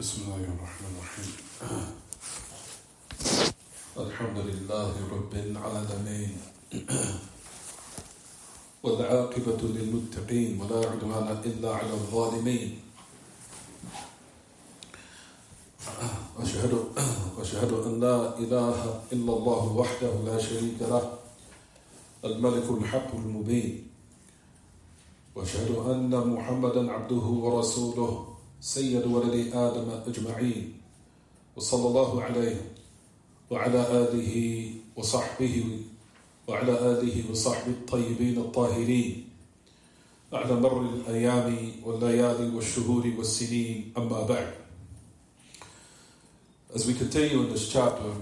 بسم الله الرحمن الرحيم. الحمد لله رب العالمين والعاقبة للمتقين ولا عدوان إلا على الظالمين. أشهد أن لا إله إلا الله وحده لا شريك له الملك الحق المبين، وأشهد أن محمدا عبده ورسوله سيد ولد آدم أجمعين، وصلى الله عليه وعلى آله وصحبه الطيبين الطاهرين على مر الأيام والليالي والشهور والسنين. أما بعد. As we continue in this chapter,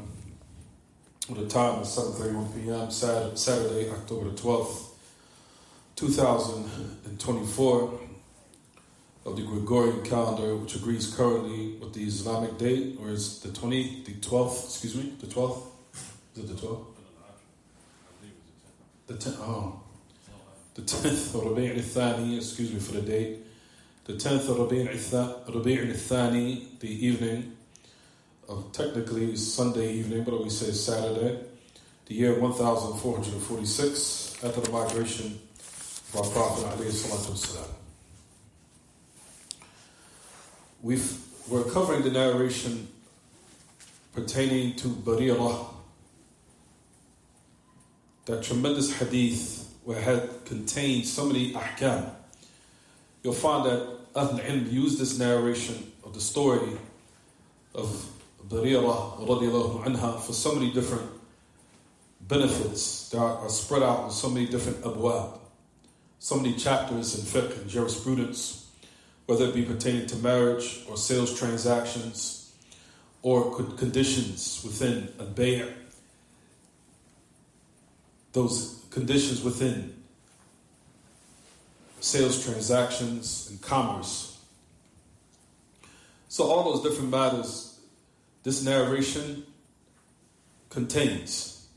the time is 7:31 p.m. Saturday, October the 12th, 2024 of the Gregorian calendar, which agrees currently with the Islamic date, or is the 12th? Is it the 12th? The 10th of Rabi' al-Thani, excuse me for the date. The 10th of Rabi' al-Thani, the evening of technically Sunday evening, but we say Saturday, the year 1446 after the migration of our Prophet alayhi salatu wasalam. We're covering the narration pertaining to Barira, that tremendous hadith where it had contained so many ahkam. You'll find that Ahl Ilm use this narration of the story of Barira radiallahu anha for so many different benefits that are spread out in so many different abwab, so many chapters in fiqh and jurisprudence, whether it be pertaining to marriage or sales transactions or conditions within a bay', those conditions within sales transactions and commerce. So all those different matters this narration contains,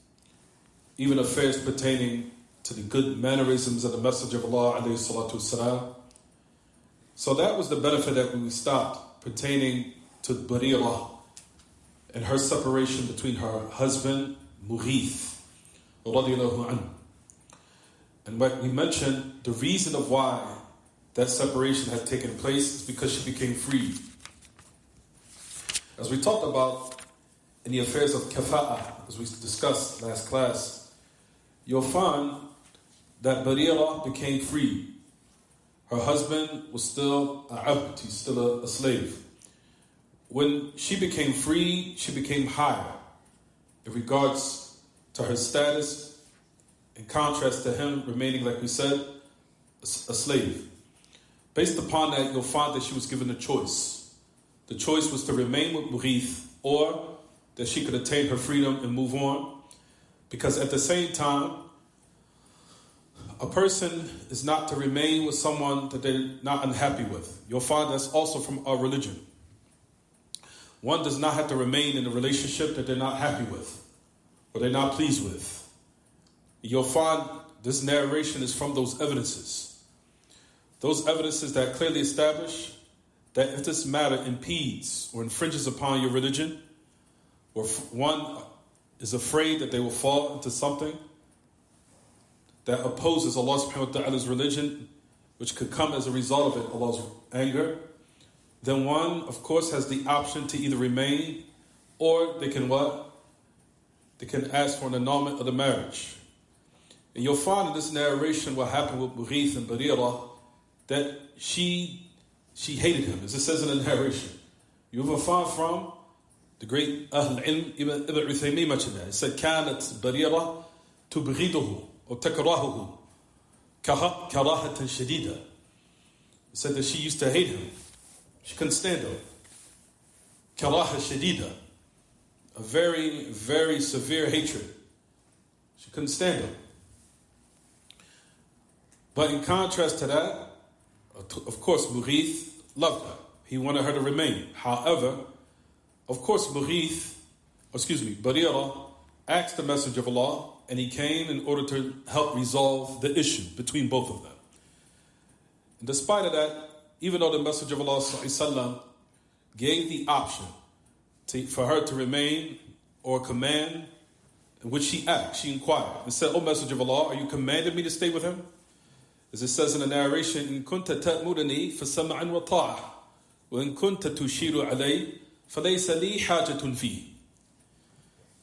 even affairs pertaining to the good mannerisms of the Messenger of Allah alayhi salatu wasalam. So that was the benefit that we stopped pertaining to Barira and her separation between her husband Mughith radiallahu anhu. And what we mentioned, the reason of why that separation had taken place is because she became free. As we talked about in the affairs of kafa'ah, as we discussed last class, you'll find that Barira became free. Her husband was still a abd, he's still a slave. When she became free, she became higher in regards to her status, in contrast to him remaining, like we said, a slave. Based upon that, you'll find that she was given a choice. The choice was to remain with Mughith, or that she could attain her freedom and move on. Because at the same time, a person is not to remain with someone that they're not unhappy with. You'll find that's also from our religion. One does not have to remain in a relationship that they're not happy with or they're not pleased with. You'll find this narration is from those evidences. Those evidences that clearly establish that if this matter impedes or infringes upon your religion, or one is afraid that they will fall into something that opposes Allah subhanahu wa ta'ala's religion, which could come as a result of it, Allah's anger, then one, of course, has the option to either remain or they can what? They can ask for an annulment of the marriage. And you'll find in this narration what happened with Mughith and Barira, that she hated him, as it says in the narration. You will find from the great Ahl Ilm Ibn Uthaymeen mentioned that. It said, كانت بريرة تبغضه أو تكرهه كراهة شديدة. It said that she used to hate him. She couldn't stand him. كراهة شديدة. A very, very severe hatred. She couldn't stand him. But in contrast to that, of course, Mughith loved her. He wanted her to remain. However, of course, Barira asked the Messenger of Allah, and he came in order to help resolve the issue between both of them. And despite of that, even though the Messenger of Allah gave the option for her to remain or command, in which she asked, she inquired and said, O Messenger of Allah, are you commanding me to stay with him? As it says in the narration, إن كنت تأمرني فسمعا وطاعة وإن كنت تشير علي فليس لي حاجة فيه.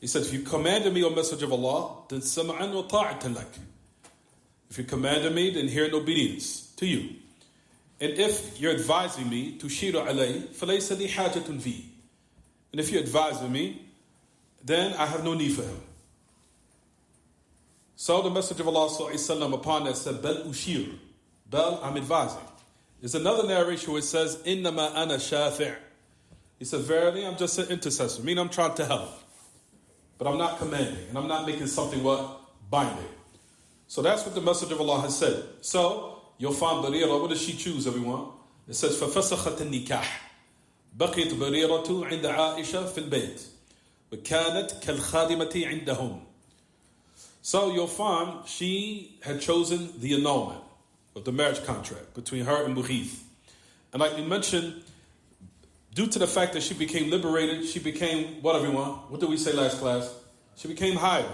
He said, if you commanded me, O Messenger of Allah, then sam'an wa ta'atan lak. If you commanded me, then hear and obedience to you. And if you're advising me, tushiru alay, falaysa li hajatun fi. And if you're advising me, then I have no need for him. So the Messenger of Allah sallallahu alaihi wasallam upon that said, bal ushir. Bal, I'm advising. There's another narration where it says, innama ana shafi'. He said, verily, I'm just an intercessor. Meaning I'm trying to help. But I'm not commanding, and I'm not making something binding. So that's what the Messenger of Allah has said. So you'll find Barira. What does she choose, everyone? It says, فَفَسَخَتِ النِّكَاحِ بَقِيَتْ بَرِيرَةُ عِنْدَ عَائِشَةَ فِي الْبَيْتِ وَكَانَتْ كَالْخَادِمَةِ عِنْدَهُمْ. So you'll find she had chosen the annulment of the marriage contract between her and Mughith. And like we mentioned, due to the fact that she became liberated, she became, what everyone? What did we say last class? She became higher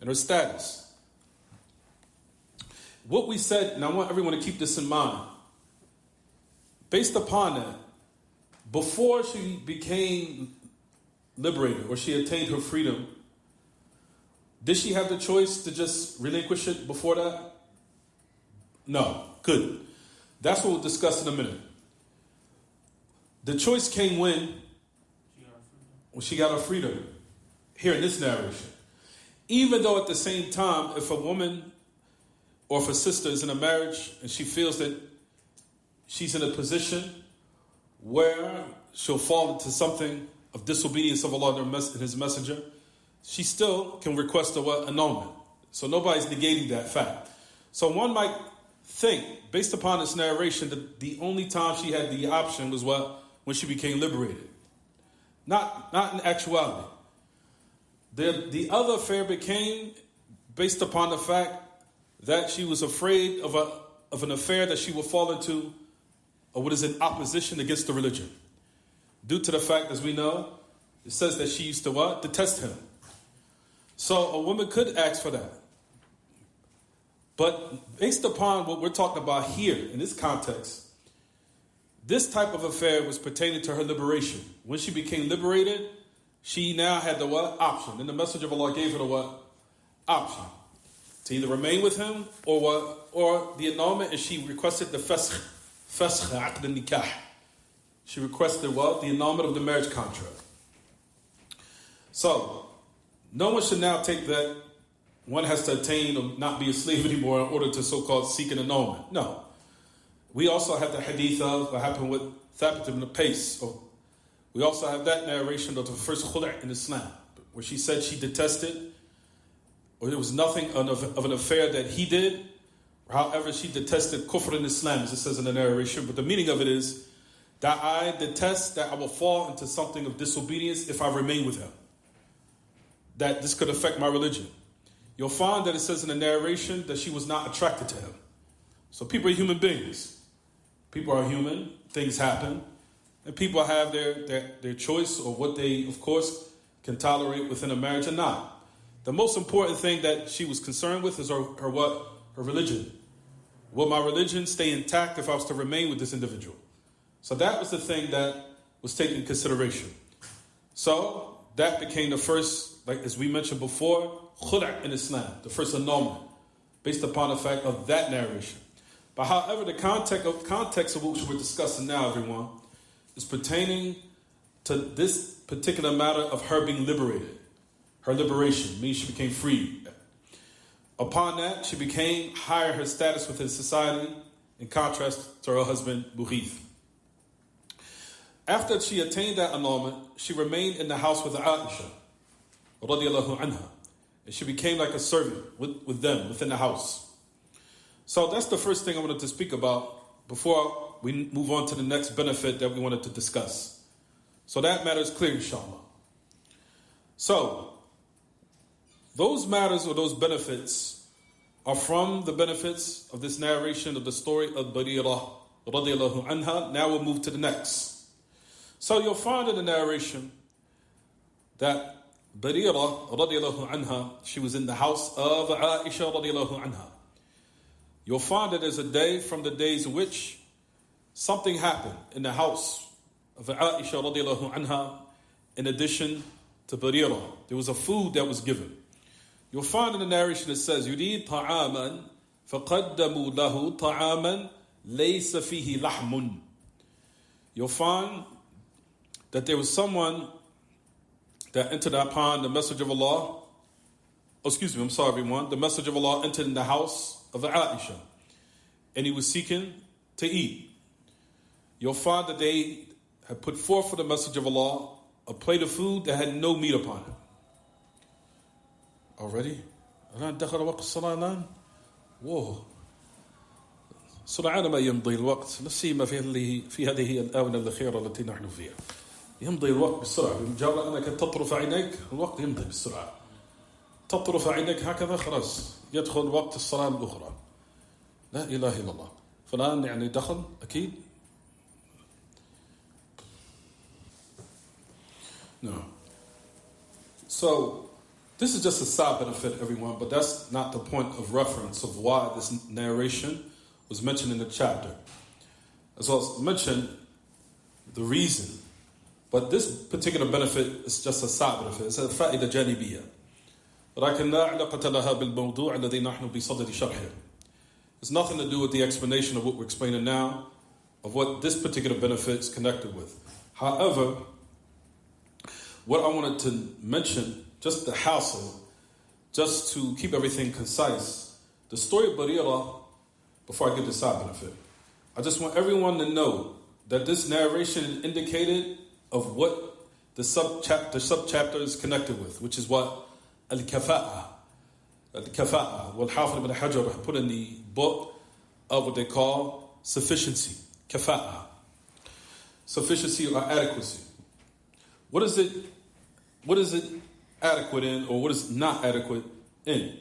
in her status. What we said, and I want everyone to keep this in mind, based upon that, before she became liberated or she attained her freedom, did she have the choice to just relinquish it before that? No, couldn't. That's what we'll discuss in a minute. The choice came when she got her freedom. Here in this narration. Even though at the same time, if a woman or if a sister is in a marriage and she feels that she's in a position where she'll fall into something of disobedience of Allah and His Messenger, she still can request annulment. So nobody's negating that fact. So one might think, based upon this narration, that the only time she had the option was when she became liberated. Not in actuality. The other affair became based upon the fact that she was afraid of an affair that she would fall into, or what is in opposition against the religion. Due to the fact, as we know, it says that she used to detest him. So a woman could ask for that. But based upon what we're talking about here, in this context, this type of affair was pertaining to her liberation. When she became liberated, she now had the option. And the Messenger of Allah gave her the option. To either remain with him or the annulment, and she requested the fasakh aqd al-nikah. She requested the annulment of the marriage contract. So, no one should now take that one has to attain or not be a slave anymore in order to so-called seek an annulment. No. We also have the hadith of what happened with Thabit ibn Qais. We also have that narration of the first khula' in Islam, where she said she detested, or there was nothing of an affair that he did. However, she detested kufr in Islam, as it says in the narration. But the meaning of it is that I detest that I will fall into something of disobedience if I remain with him. That this could affect my religion. You'll find that it says in the narration that she was not attracted to him. So people are human beings. People are human. Things happen. And people have their choice or what they, of course, can tolerate within a marriage or not. The most important thing that she was concerned with is her religion. Will my religion stay intact if I was to remain with this individual? So that was the thing that was taken into consideration. So that became the first, like as we mentioned before, khula' in Islam, the first annulment, based upon the fact of that narration. But however, the context of what we're discussing now, everyone, is pertaining to this particular matter of her being liberated. Her liberation means she became free. Upon that, she became higher her status within society in contrast to her husband, Mughith. After she attained that annulment, she remained in the house with Aisha, radiallahu anha. And she became like a servant with them within the house. So that's the first thing I wanted to speak about before we move on to the next benefit that we wanted to discuss. So that matter is clear, inshallah. So, those matters or those benefits are from the benefits of this narration of the story of Barira radiallahu anha. Now we'll move to the next. So you'll find in the narration that Barira radiallahu anha, she was in the house of Aisha radiallahu anha. You'll find that there's a day from the days in which something happened in the house of Aisha radiallahu anha in addition to Barira. There was a food that was given. You'll find in the narration it says, يُرِيد طَعَامًا فَقَدَّمُوا لَهُ طَعَامًا لَيْسَ فِيهِ لَحْمٌ. You'll find that there was someone that entered upon the message of Allah. The message of Allah entered in the house of Aisha, and he was seeking to eat. You'll find that they had put forth for the message of Allah a plate of food that had no meat upon it. Already? الآن دخل وقت الصلاة الآن. Whoa. سرعان ما يمضي الوقت، لا سيما في هذه الآونة الأخيرة التي نحن فيها. يمضي الوقت بسرعة، بمجرد أنك تطرف عينيك الوقت يمضي بسرعة. تطرف عينيك هكذا خلاص يدخل وقت الصلاة الأخرى. لا إله إلا الله. فالآن يعني دخل أكيد. No. So this is just a side benefit, everyone, but that's not the point of reference of why this narration was mentioned in the chapter. As well as mentioned the reason. But this particular benefit is just a side benefit. It's a فائدة جانبية. ولكن لا علاقة لها بالموضوع الذي نحن بصدد شرحه. It's nothing to do with the explanation of what we're explaining now, of what this particular benefit is connected with. However, what I wanted to mention, just the hassle, just to keep everything concise, the story of Barira, before I get the side benefit, I just want everyone to know that this narration is indicated of what the subchapter is connected with, which is what al-kafa'a. Al-kafa'a. What Hafid ibn Hajar put in the book of what they call sufficiency. Kafa'a. Sufficiency or adequacy. What is it adequate in, or what is not adequate in?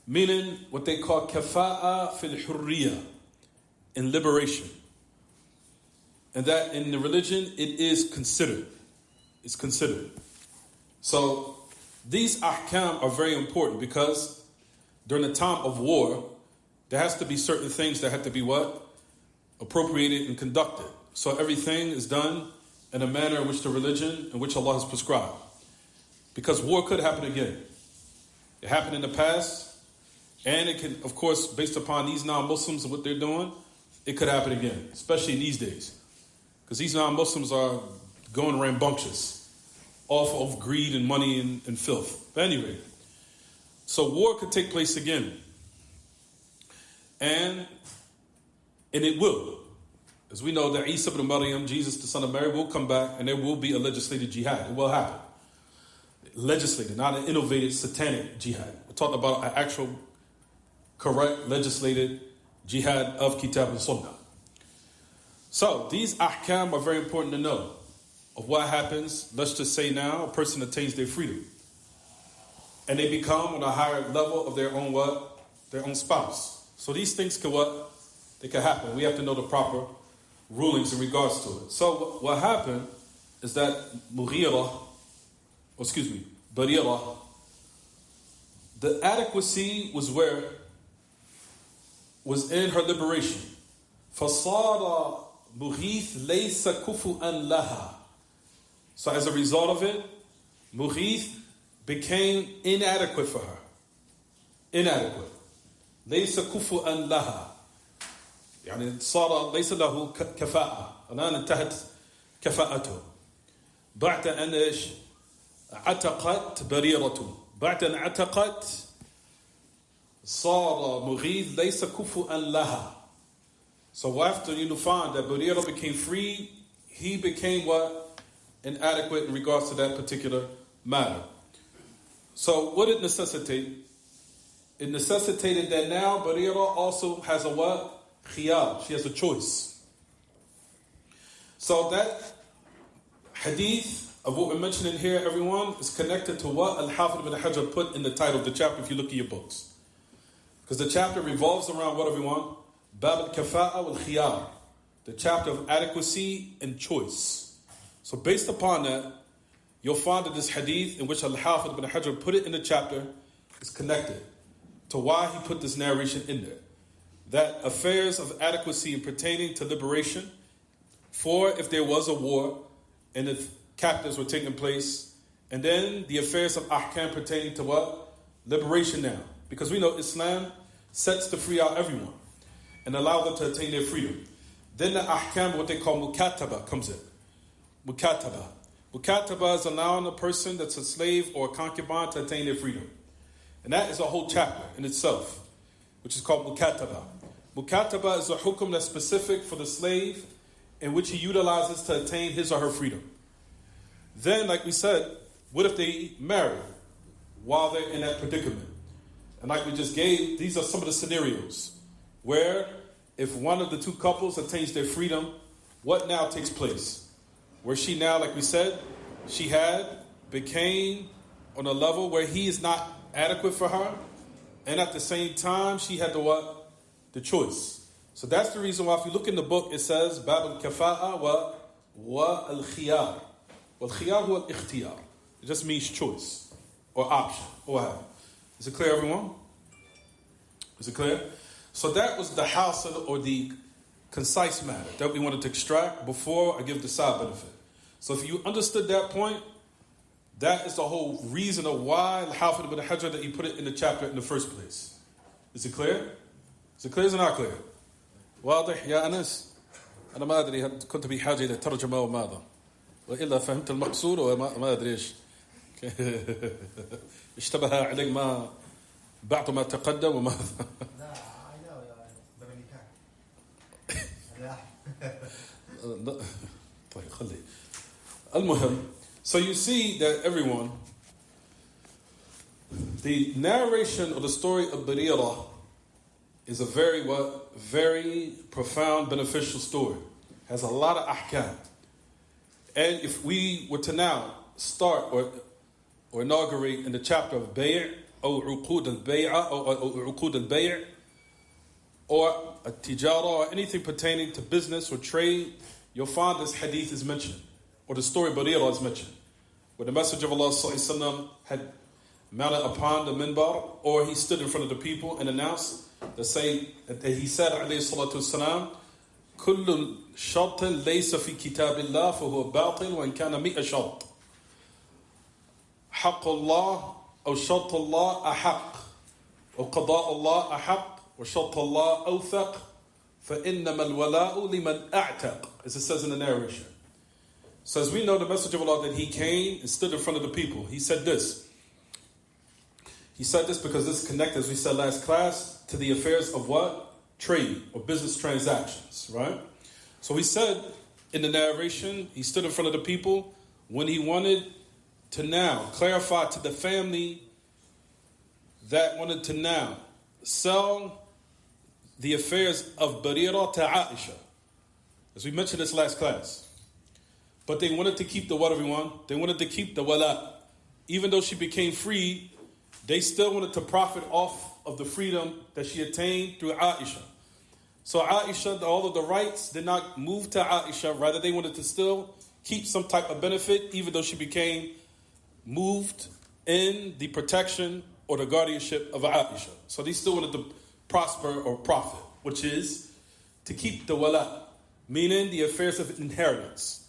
Meaning what they call kafa'a fil hurriya, in liberation. And that in the religion it is considered. It's considered. So these ahkam are very important because during the time of war, there has to be certain things that have to be what? Appropriated and conducted. So everything is done in a manner in which the religion, in which Allah has prescribed. Because war could happen again. It happened in the past, and it can, of course, based upon these non-Muslims and what they're doing, it could happen again, especially in these days. Because these non-Muslims are going rambunctious off of greed and money and filth. But anyway, so war could take place again. And it will. As we know that Isa ibn Maryam, Jesus the son of Mary, will come back and there will be a legislated jihad. It will happen. Legislated, not an innovated satanic jihad. We're talking about an actual correct legislated jihad of Kitab and Sunnah. So these ahkam are very important to know of what happens. Let's just say now a person attains their freedom and they become on a higher level of their own what? Their own spouse. So these things can what? They can happen. We have to know the proper rulings in regards to it. So what happened is that Barira, the adequacy was in her liberation. فَصَارَ مُغِيث لَيْسَ كُفُؤًا لَهَا. So as a result of it, Mughith became inadequate for her. Inadequate. لَيْسَ كُفُؤًا لَهَا. يعني صار ليس له كفاءة. الآن انتهت كفاءته. بعد أن عتقت بريرة. بعد أن عتقت صار مغيث ليس كفؤا لها. So after you find that Barira became free, he became what? Inadequate in regards to that particular matter. So what did it necessitate? It necessitated that now Barira also has a what? Khiyar. She has a choice. So that hadith of what we're mentioning here, everyone, is connected to what Al-Hafid ibn Hajar put in the title of the chapter if you look at your books. Because the chapter revolves around what, everyone? Bab al-Kafa'a wal-Khiyar. The chapter of adequacy and choice. So based upon that, you'll find that this hadith in which Al-Hafidh ibn Hajar put it in the chapter is connected to why he put this narration in there. That affairs of adequacy pertaining to liberation, for if there was a war and if captives were taking place, and then the affairs of ahkam pertaining to what? Liberation now. Because we know Islam sets to free out everyone and allow them to attain their freedom. Then the ahkam, what they call mukataba, comes in. Mukataba. Mukataba is allowing a person that's a slave or a concubine to attain their freedom. And that is a whole chapter in itself, which is called mukataba. Mukataba is a hukum that's specific for the slave in which he utilizes to attain his or her freedom. Then, like we said, what if they marry while they're in that predicament? And like we just gave, these are some of the scenarios where if one of the two couples attains their freedom, what now takes place? Where she now, like we said, she became on a level where he is not adequate for her, and at the same time, she had the choice. So that's the reason why if you look in the book, it says, Bab al-kafa'a wa al-khiyar. Wal-khiyar huwa al-ikhtiyar. It just means choice, or option, or what have you. Is it clear, everyone? Is it clear? So that was the hasil, or the concise matter that we wanted to extract before I give the side benefit. So if you understood that point, that is the whole reason of why Al-Hafidh ibn Hajar that he put it in the chapter in the first place. Is it clear? Is it clear? Is it not clear? واضح يا أنس؟ أنا ما أدري كنت بحاجة إلى ترجمة وماذا وإلا فهمت المقصود وما أدري إيش اشتبه عليك ما بعد ما تقدم وماذا لا I know Dominican. طيب خلي المهم. So you see that everyone, the narration of the story of Barira is a very profound, beneficial story. Has a lot of ahkam. And if we were to now start or inaugurate in the chapter of Bay' or Uqud al-Bay'a or Uqud al-Bay' or a tijara or anything pertaining to business or trade, you'll find this hadith is mentioned, or the story of Barira is mentioned, where the Messenger of Allah ﷺ had mounted upon the minbar, or he stood in front of the people and announced that he said, alayhi salatu wasalam, كل شرط ليس في كتاب الله فهو باطل وإن كان 100 شرط. حق الله أو شرط الله أحق وقضاء الله أحق وشرط الله أوثق فإنما الولاء لمن أعتق, as it says in the narration. So as we know, the Messenger of Allah, that he came and stood in front of the people, he said this. He said this because this connects, as we said last class, to the affairs of what? Trade or business transactions, right? So he said in the narration, he stood in front of the people when he wanted to now clarify to the family that wanted to now sell the affairs of Barira to Aisha, as we mentioned this last class. But they wanted to keep the what, everyone? They wanted to keep the wala. Even though she became free, they still wanted to profit off of the freedom that she attained through Aisha. So Aisha, all of the rights did not move to Aisha. Rather, they wanted to still keep some type of benefit, even though she became moved in the protection or the guardianship of Aisha. So they still wanted to prosper or profit, which is to keep the wala, meaning the affairs of inheritance.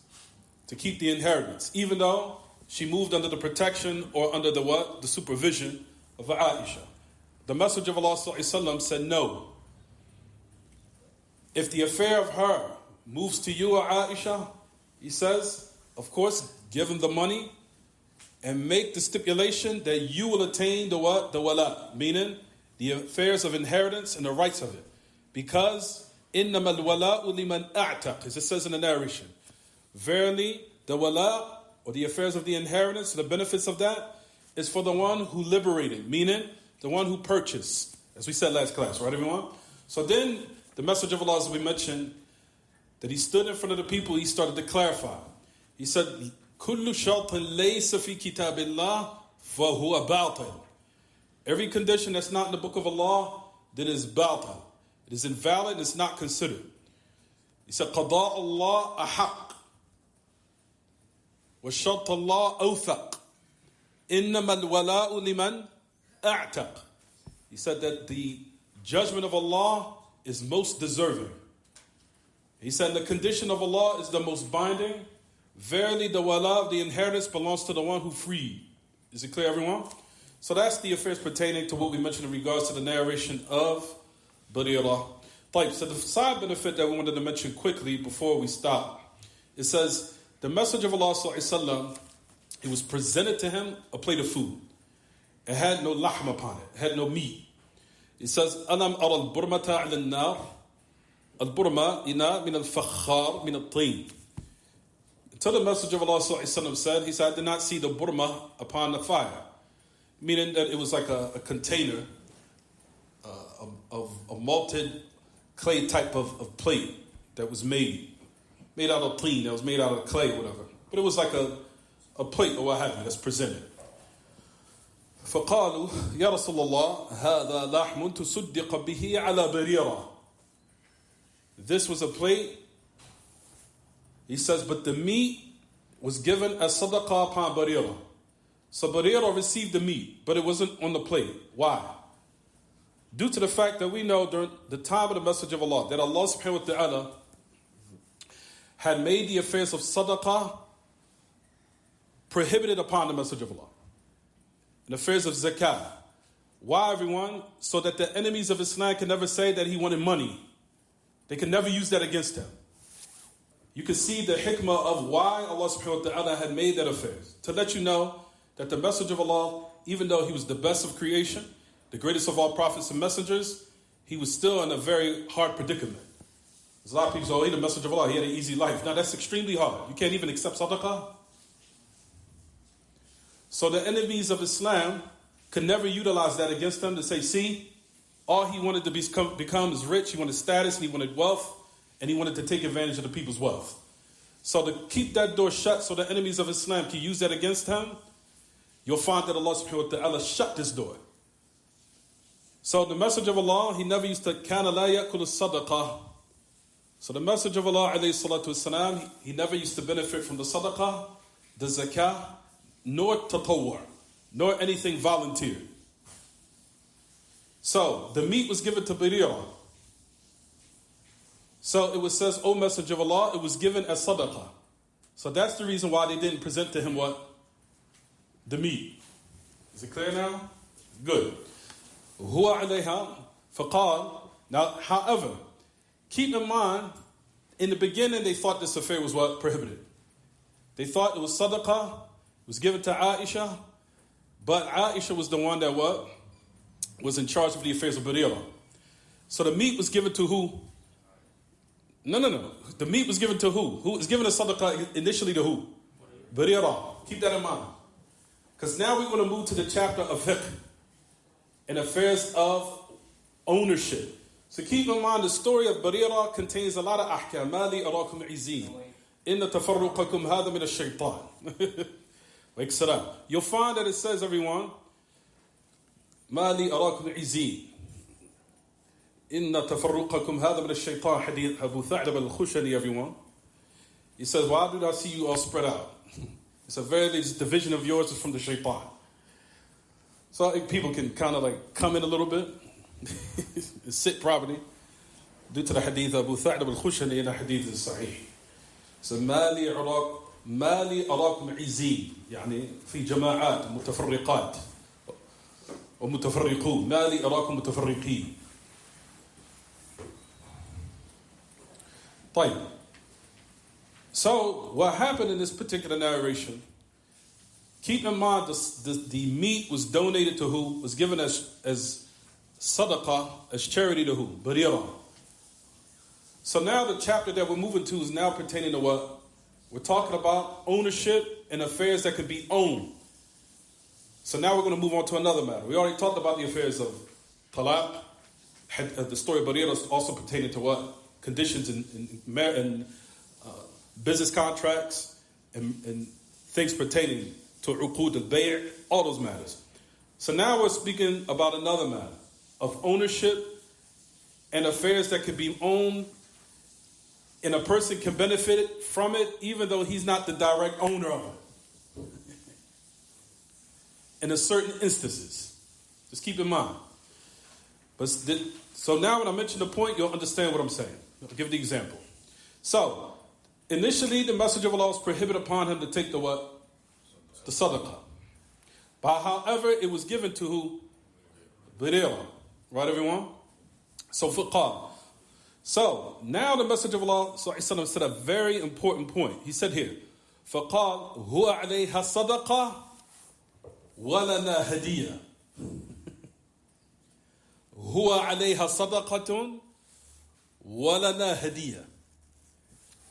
To keep the inheritance, even though she moved under the protection or under the what? The supervision of Aisha. The Messenger of Allah ﷺ said no. If the affair of her moves to you or Aisha, he says, of course, give him the money and make the stipulation that you will attain the what? The wala, meaning the affairs of inheritance and the rights of it. Because إِنَّمَا الْوَلَاءُ لِمَنْ أَعْتَقْ, as it says in the narration. Verily, the wala, or the affairs of the inheritance, the benefits of that, is for the one who liberated, meaning the one who purchased, as we said last class, right everyone? So then, the Messenger of Allah, as we mentioned, that he stood in front of the people, he started to clarify. He said, كُلُّ شَرْطٍ لَيْسَ فِي كِتَابِ اللَّهِ فَهُوَ بَاطِلٌ. Every condition that's not in the book of Allah, that is batil. It is invalid, it's not considered. He said, قَضَاءُ اللَّهِ أَحَقٌ. وَشَرْطَ اللَّهِ أَوْثَقْ إِنَّمَا الْوَلَاءُ لِمَنْ أَعْتَقْ. He said that the judgment of Allah is most deserving. He said the condition of Allah is the most binding. Verily the wala of the inheritance belongs to the one who freed. Is it clear, everyone? So that's the affairs pertaining to what we mentioned in regards to the narration of Barira. So the side benefit that we wanted to mention quickly before we stop, it says the Messenger of Allah sallallahu alaihi wasallam, it was presented to him a plate of food. It had no lahm upon it. It had no meat. It says, أَلَمْ أَرَى الْبُرْمَةَ عَلَى النَّارِ الْبُرْمَةِ إِنَا مِنَ الْفَخَّارِ مِنَ الطِّينِ. Until the Messenger of Allah said, he said, I did not see the burma upon the fire. Meaning that it was like a container of a malted clay type of plate that was made out of teen, that was made out of clay or whatever. But it was like a plate or what have you that's presented. فقالوا يا رسول الله هذا لحم تصدق به على بريرة. This was a plate. He says, but the meat was given as sadaqah upon Barira. So Barira received the meat, but it wasn't on the plate. Why? Due to the fact that we know during the time of the Message of Allah, that Allah subhanahu wa ta'ala had made the affairs of sadaqah prohibited upon the Message of Allah. And affairs of zakah. Why, everyone? So that the enemies of Islam can never say that he wanted money. They can never use that against him. You can see the hikmah of why Allah subhanahu wa ta'ala had made that affair. To let you know that the Messenger of Allah, even though he was the best of creation, the greatest of all prophets and messengers, he was still in a very hard predicament. There's a lot of people say, oh, he's the Messenger of Allah, he had an easy life. Now that's extremely hard. You can't even accept sadaqah. So the enemies of Islam could never utilize that against them to say, see, all he wanted to become is rich, he wanted status, and he wanted wealth, and he wanted to take advantage of the people's wealth. So to keep that door shut so the enemies of Islam can use that against him, you'll find that Allah subhanahu wa ta'ala shut this door. So the Messenger of Allah, he never used to kana la yakul sadaqah. So the Messenger of Allah alayhi salatu wasalam, he never used to benefit from the sadaqah, the zakah, nor tatawwur, nor anything volunteered. So the meat was given to Barira. So it was says, O Messenger of Allah, it was given as sadaqah. So that's the reason why they didn't present to him what? The meat. Is it clear now? Good. هو عليها فقال. Now, however, keep in mind, in the beginning they thought this affair was what? Prohibited. They thought it was sadaqah, it was given to Aisha, but Aisha was the one that what? Was in charge of the affairs of Barira. So the meat was given to who? No. The meat was given to who? Who was given a sadaqah initially to who? Barira. Keep that in mind. Because now we're going to move to the chapter of fiqh and affairs of ownership. So keep in mind the story of Barira contains a lot of ahkam. Mali arakum izin. Inna tafarruqakum hadha min ash-shaytan. Like salam. You'll find that it says, everyone, Mali arakum izin. Inna tafarruqakum hadha min ash-shaytan. Hadith Abu Tha'lab al-Khushani, everyone. He says, why did I see you all spread out? It's a this division of yours is from the shaitan. So I think people can kind of like come in a little bit and sit properly due to the hadith of Abu Tha'lab al-Khushani in the hadith of Sahih. So مالي أراكم عزين يعني في جماعات متفرقات ومتفرقون مالي أراكم متفرقين. طيب. So what happened in this particular narration, keep in mind the meat was donated to who? Was given as sadaqah, as charity to who? Barira. So now the chapter that we're moving to is now pertaining to what? We're talking about ownership and affairs that could be owned. So now we're going to move on to another matter. We already talked about the affairs of talaq. The story of Barira is also pertaining to what? Conditions in business contracts and things pertaining to uqud al-bay', all those matters. So now we're speaking about another matter of ownership and affairs that could be owned, and a person can benefit from it even though he's not the direct owner of it. and in certain instances. Just keep in mind. So now when I mention the point, you'll understand what I'm saying. I'll give the example. So, initially the Messenger of Allah was prohibited upon him to take the what? The sadaqah. But however, it was given to who? Barira. Right, everyone? So, faqal. So, now the Messenger of Allah said a very important point. He said here, فَقَالْ هُوَ عَلَيْهَا صَدَقَةٌ وَلَنَا هَدِيَّةٌ هُوَ عَلَيْهَا صَدَقَةٌ وَلَنَا هَدِيَّةٌ.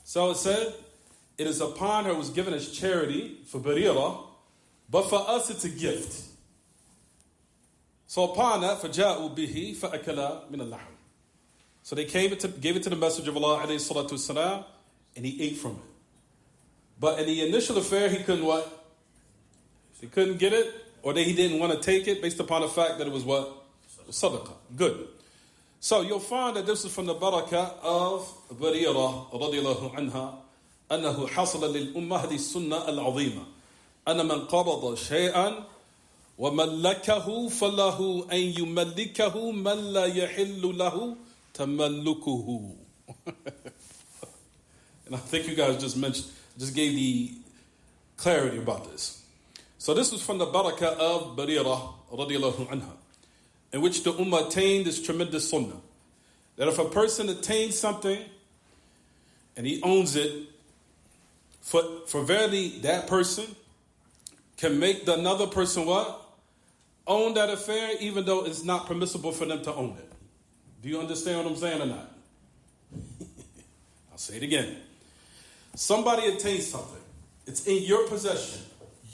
So it said, it is upon her, it was given as charity for Barira, but for us it's a gift. So upon that, فَجَاءُوا بِهِ فَأَكَلَا مِنَ اللَّحْمِ. So they gave it to the Messenger of Allah alayhi salatu wasalam, and he ate from it. But in the initial affair, he couldn't what? He couldn't get it, or he didn't want to take it based upon the fact that it was what? Sadaqah. Good. So you'll find that this is from the barakah of Barira radiyallahu anha, أنه حصل للأمة هذه السنة العظيمة أن من قبض شيئا وملكه فله أن يملكه من لا يحل له تملكه. And I think you guys just gave the clarity about this. So this was from the barakah of Barira radiyallahu anha, in which the ummah attained this tremendous sunnah, that if a person attains something and he owns it, for verily that person can make the another person what? Own that affair, even though it's not permissible for them to own it. Do you understand what I'm saying or not? I'll say it again. Somebody attains something. It's in your possession.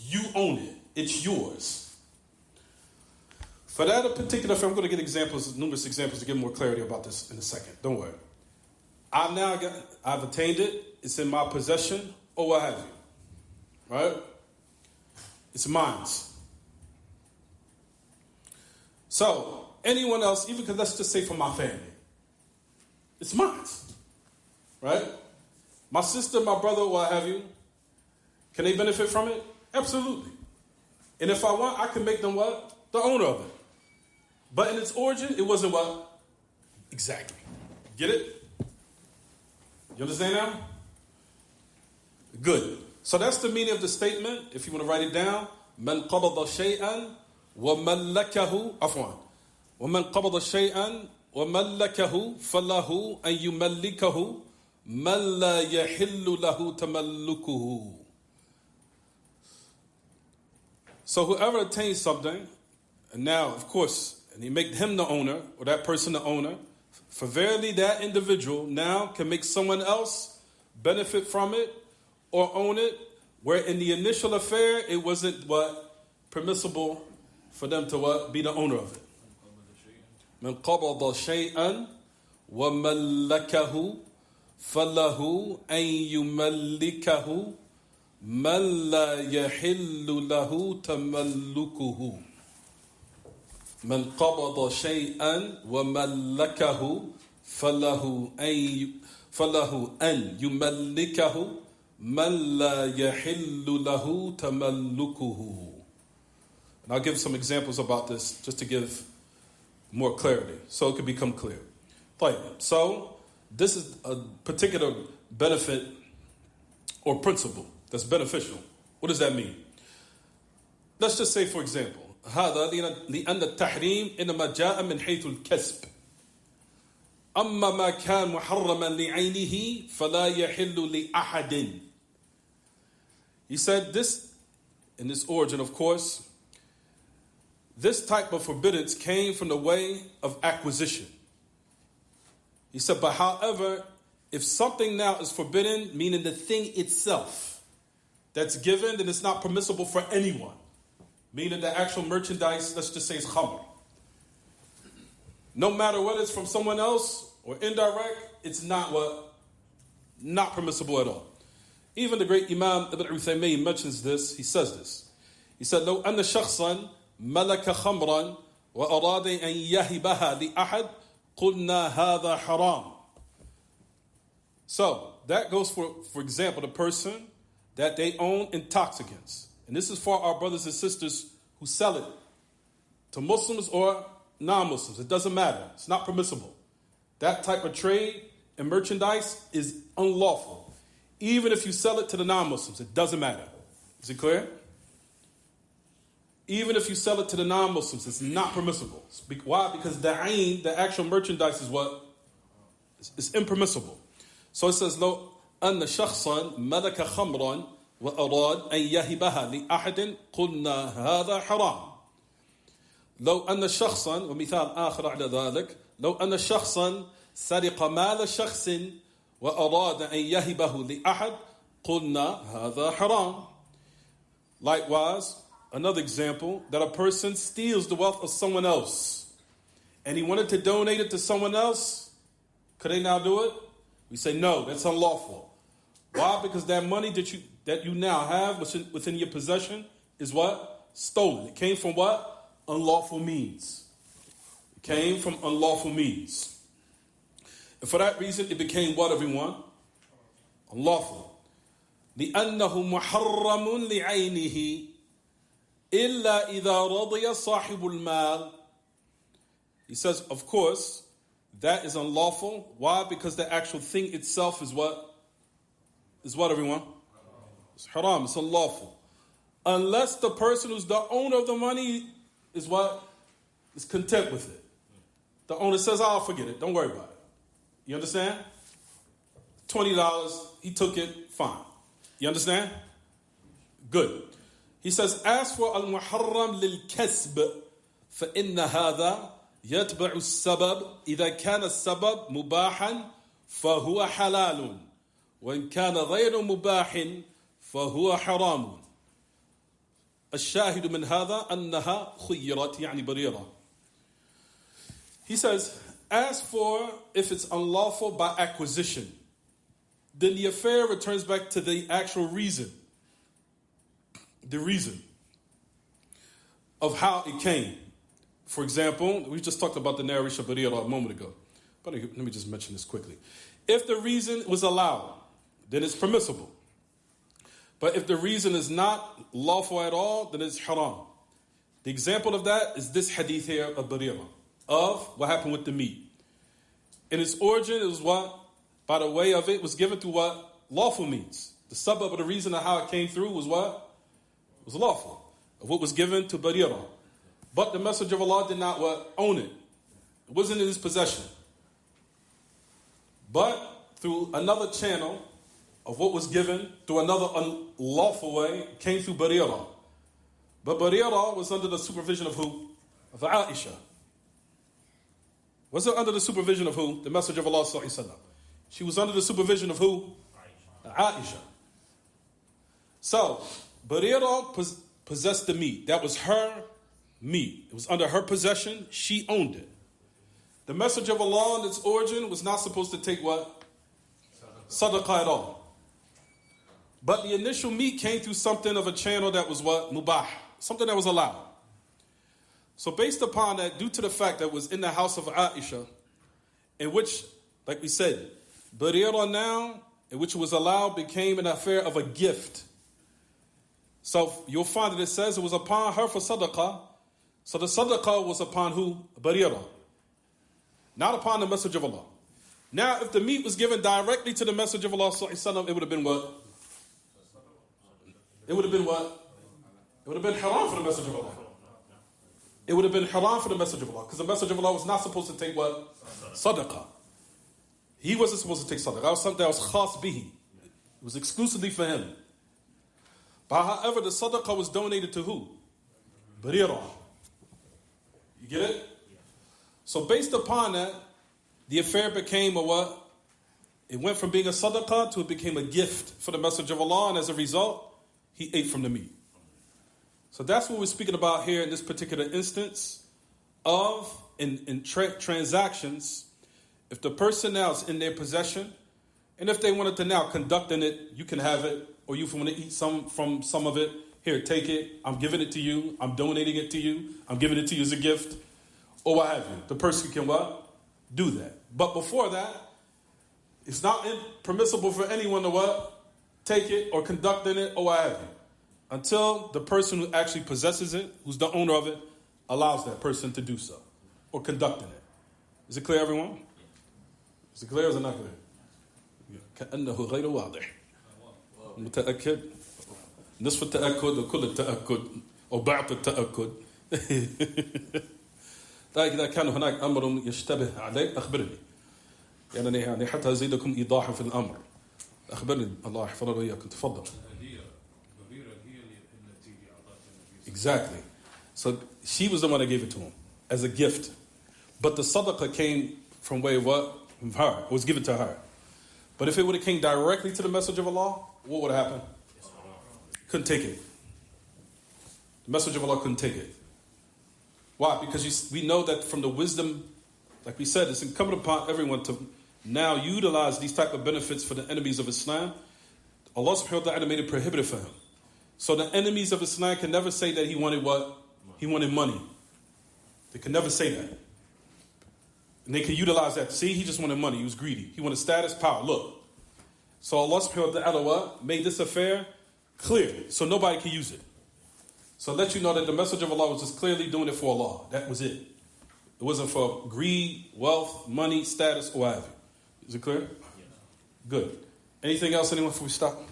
You own it. It's yours. For that particular affair, I'm going to get numerous examples to give more clarity about this in a second. Don't worry. I've attained it. It's in my possession, or what have you. Right? It's mine. So, anyone else, even because let's just say for my family, it's mine. Right? My sister, my brother, what have you, can they benefit from it? Absolutely. And if I want, I can make them what? The owner of it. But in its origin, it wasn't what? Exactly. Get it? You understand now? Good. So that's the meaning of the statement. If you want to write it down, من قبض شيئا وملكه عفوا ومن قبض شيئا وملكه فله أن يملكه من لا يحل له تملكه. So whoever attains something, and now of course, and he make him the owner, or that person the owner, for verily that individual now can make someone else benefit from it or own it, where in the initial affair it wasn't what? Permissible for them to what? Be the owner of it. من قبض شيئا وملكه فله أن يملكه من لا يحل له تملكه. من قبض شيئا وملكه فله أن يملكه من لا يحل له تملكه. And I'll give some examples about this just to give more clarity so it can become clear. So this is a particular benefit or principle that's beneficial. What does that mean? Let's just say, for example, هذا لأن التحريم إنما جاء من حيث الكسب. أما ما كان محرما لعينه فلا يحل لأحد. He said this, in this origin, of course, this type of forbiddance came from the way of acquisition. He said, but however, if something now is forbidden, meaning the thing itself that's given, then it's not permissible for anyone. Meaning the actual merchandise, let's just say it's khamr. No matter whether it's from someone else or indirect, it's not what? Not permissible at all. Even the great Imam Ibn Uthaymeen mentions this. He says this. He said, لو أن شخصا ملك خمرا وأراد أن يهبها لأحد قلنا هذا حرام. So that goes for example, the person that they own intoxicants. And this is for our brothers and sisters who sell it to Muslims or non-Muslims. It doesn't matter. It's not permissible. That type of trade and merchandise is unlawful. Even if you sell it to the non-Muslims, it doesn't matter. Is it clear? Even if you sell it to the non-Muslims, it's not permissible. Why? Because the ayn, the actual merchandise, is what? It's impermissible. So it says, لو أن شخصا ملك خمرا وأراد أن يهبها لأحد قلنا هذا حرام. لو أن شخصا، ومثال آخر على ذلك، لو أن شخصا سرق مال شخص وأراد أن يهبه لأحد قلنا هذا حرام. Likewise, another example, that a person steals the wealth of someone else and he wanted to donate it to someone else, could they now do it? We say no, that's unlawful. Why? Because that money that you now have within your possession is what? Stolen. It came from what? Unlawful means. It came from unlawful means. And for that reason, it became what, everyone? Unlawful. لأنه محرم لعينه إلا إذا رضي صاحب المال. He says, of course, that is unlawful. Why? Because the actual thing itself is what? Is what, everyone? It's haram. It's unlawful. Unless the person who's the owner of the money is what? Is content with it. The owner says, I'll forget it. Don't worry about it. You understand? $20, he took it, fine. You understand? Good. He says, as for al-muharram lil-kasb, فَإِنَّ هَذَا يَتْبَعُ السَّبَبِ إِذَا كَانَ السَّبَبْ مُبَاحًا فَهُوَ حَلَالٌ وَإِنْ كَانَ غَيْرُ مُبَاحٍ فَهُوَ حَرَامٌ. الشاهد من هذا أنها خيرت يعني بريرة. He says, as for if it's unlawful by acquisition, then the affair returns back to the actual reason. The reason of how it came. For example, we just talked about the narration of Barira a moment ago. But let me just mention this quickly. If the reason was allowed, then it's permissible. But if the reason is not lawful at all, then it's haram. The example of that is this hadith here of Barira, of what happened with the meat. In its origin, it was what? By the way of it, was given through what? Lawful means. The suburb of the reason of how it came through was what? Was lawful. Of what was given to Barira. But the Messenger of Allah did not what? Own it. It wasn't in his possession. But through another channel of what was given, through another unlawful way, it came through Barira. But Barira was under the supervision of who? Of Aisha. Was it under the supervision of who? The Messenger of Allah sallallahu alaihi wasallam. She was under the supervision of who? Aisha. So, Barira possessed the meat. That was her meat. It was under her possession. She owned it. The Messenger of Allah in its origin was not supposed to take what? Sadaqah at all. But the initial meat came through something of a channel that was what? Mubah. Something that was allowed. So based upon that, due to the fact that it was in the house of Aisha, in which, like we said, Barira now, in which it was allowed, became an affair of a gift. So you'll find that it says it was upon her for sadaqah. So the sadaqah was upon who? Barira. Not upon the Messenger of Allah. Now, if the meat was given directly to the Messenger of Allah, it would have been what? It would have been what? It would have been haram for the Messenger of Allah. It would have been haram for the Messenger of Allah. Because the Messenger of Allah was not supposed to take what? Sadaqah. He wasn't supposed to take sadaqah. That was something that was khas bihi. It was exclusively for him. But however, the sadaqah was donated to who? Barira. You get it? So based upon that, the affair became a what? It went from being a sadaqah to it became a gift for the Messenger of Allah. And as a result, he ate from the meat. So that's what we're speaking about here in this particular instance of in transactions. If the person now is in their possession, and if they wanted to now conduct in it, you can have it, or you want to eat from some of it. Here, take it. I'm giving it to you. I'm donating it to you. I'm giving it to you as a gift, or what have you. The person can what? Do that. But before that, it's not permissible for anyone to what? Take it or conduct in it or what have you. until the person who actually possesses it, who's the owner of it, allows that person to do so or conducting it. Is it clear, everyone? Is it clear or is it not clear? كأنه غير واضح. متأكد؟ نصف التأكد وكل التأكد أو بعض التأكد. إذا كان هناك أمر يشتبه عليك أخبرني. يعني حتى أزيدكم إيضاحا في الأمر. أخبرني الله يحفظنا وإياكم. تفضل. Exactly. So she was the one that gave it to him as a gift. But the sadaqah came from way what? From her. It was given to her. But if it would have came directly to the Messenger of Allah, what would have happened? Couldn't take it. The Messenger of Allah couldn't take it. Why? Because we know that from the wisdom, like we said, it's incumbent upon everyone to now utilize these type of benefits for the enemies of Islam. Allah subhanahu wa ta'ala made it prohibited for him. So the enemies of Islam can never say that he wanted what? He wanted money. They can never say that. And they can utilize that. See, he just wanted money. He was greedy. He wanted status, power. Look. So Allah subhanahu wa ta'ala made this affair clear. So nobody can use it. So let you know that the Messenger of Allah was just clearly doing it for Allah. That was it. It wasn't for greed, wealth, money, status, or whatever. Is it clear? Yes. Good. Anything else, anyone, before we stop?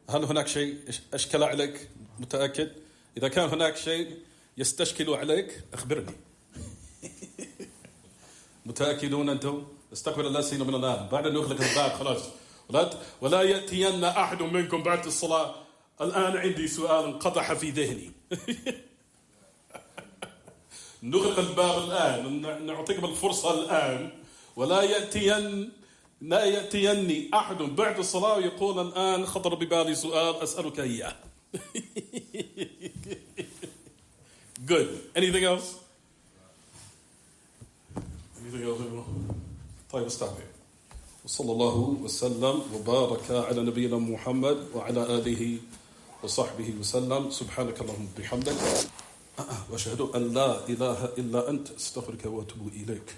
هل هناك شيء أشكل عليك متأكد؟ إذا كان هناك شيء يستشكل عليك أخبرني. متأكدون أنتم؟ استقبل الله سينا من الآن بعد أن يغلق الباب خلاص ولا يأتين أحد منكم بعد الصلاة الآن عندي سؤال قطح في ذهني. نغلق الباب الآن نعطيكم الفرصة الآن ولا يأتيني أحد بعد الصلاة ويقول الآن خطر ببالي سؤال أسألك إياه. Good. Anything else? Anything else? طيب stop here. وصلى الله وسلم وبارك على نبينا محمد وعلى آله وصحبه وسلم. سبحانك اللهم بحمدك وأشهد أن لا إله إلا أنت أستغفرك وأتوب إليك.